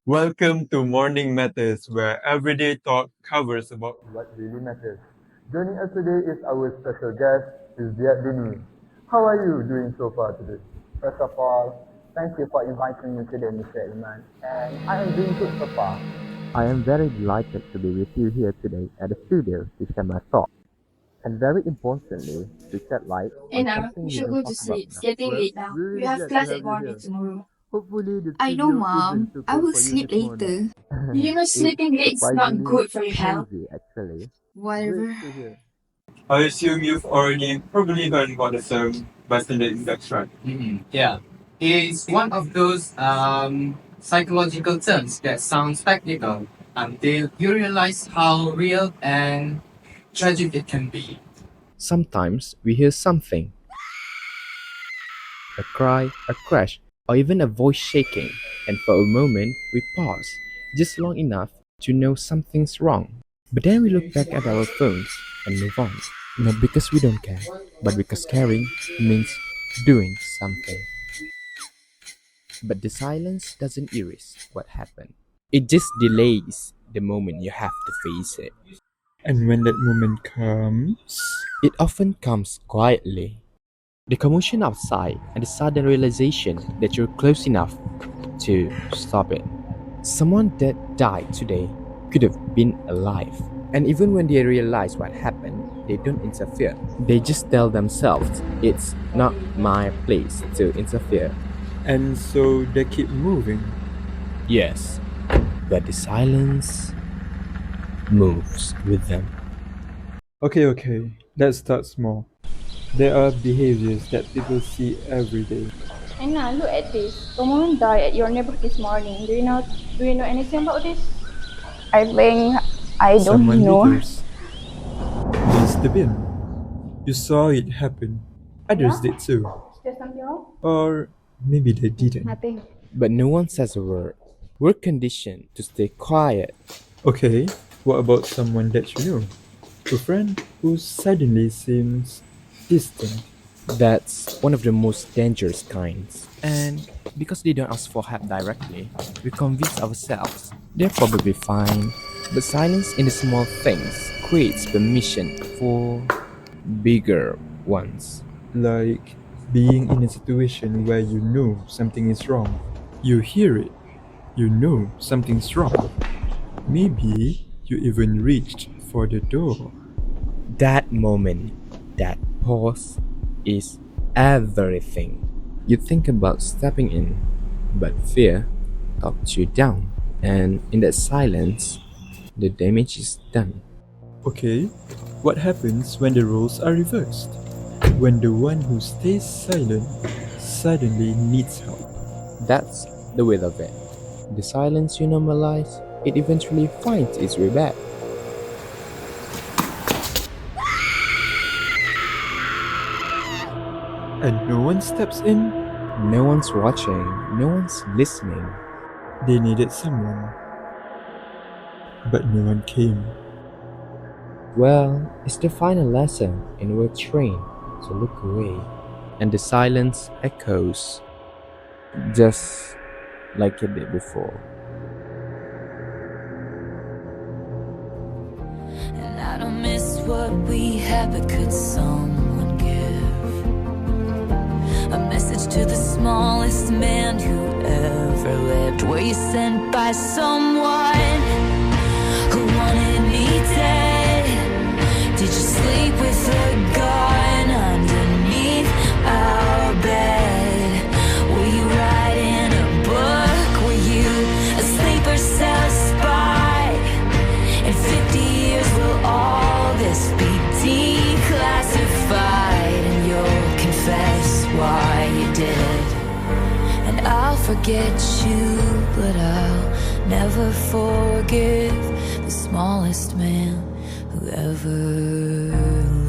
Welcome to Morning Matters, where everyday talk covers about what really matters. Joining us today is our special guest, Denise. How are you doing so far today? First of all, thank you for inviting me today, Mr. Iman. And I am doing good so far. I am very delighted to be with you here today at the studio to share my thoughts, and very importantly, to shed light on Enna, something you we should don't go to talk about sleep. It's enough. getting Well, late now. we're You really have glad to class at have you morning here. tomorrow. Hopefully, the I know, studio Mom. isn't too I cold will for you sleep this morning. later. You know, It's sleeping late is not surprisingly good for your health. cozy, actually. Great Whatever. to hear. I assume you've already probably heard about the term Bystander index, right? Yeah, it's one of those psychological terms that sounds technical until you realize how real and tragic it can be. Sometimes we hear something, a cry, a crash, or even a voice shaking, and for a moment we pause, just long enough to know something's wrong. But then we look back at our phones and move on. Not because we don't care, but because caring means doing something. But the silence doesn't erase what happened. It just delays the moment you have to face it. And when that moment comes, It often comes quietly. The commotion outside and the sudden realization that you're close enough to stop it. Someone that died today could have been alive. And even when they realize what happened, they don't interfere. They just tell themselves, it's not my place to interfere. and so they keep moving. Yes, but the silence moves with them. Okay, let's start small. There are behaviors that people see every day. Enna, look at this. Someone died at your neighborhood this morning. Do you know anything about this? I think I don't Someone know. litters, needs the bin. You saw it happen. Others Yeah? did too. Is there something wrong? Or maybe they didn't. Nothing. But no one says a word. We're conditioned to stay quiet. Okay, what about someone that you know? A friend who suddenly seems distant. That's one of the most dangerous kinds. And because they don't ask for help directly, we convince ourselves they're probably fine. But silence in the small things creates permission for bigger ones. Like being in a situation where you know something is wrong. You hear it. You know something's wrong. Maybe you even reached for the door. That moment, that pause, is everything. You think about stepping in, but fear talks you down. And in that silence, the damage is done. Okay, what happens when the roles are reversed? When the one who stays silent suddenly needs help. That's the will of it. The silence you normalize, it eventually finds its way back. And no one steps in. No one's watching, no one's listening. They needed someone. But no one came. Well, it's the final lesson, and we're trained to look away. And the silence echoes, just like it did before. And I don't miss what we had, but could someone give a message to the smallest man who ever lived? Were you sent by someone who wanted me dead? Did you sleep with a gun underneath our bed? Were you writing a book? Were you a sleeper cell spy? In 50 years will all this be declassified, and you'll confess why you did it. And I'll forget you, but I'll never forgive the smallest man who ever lived.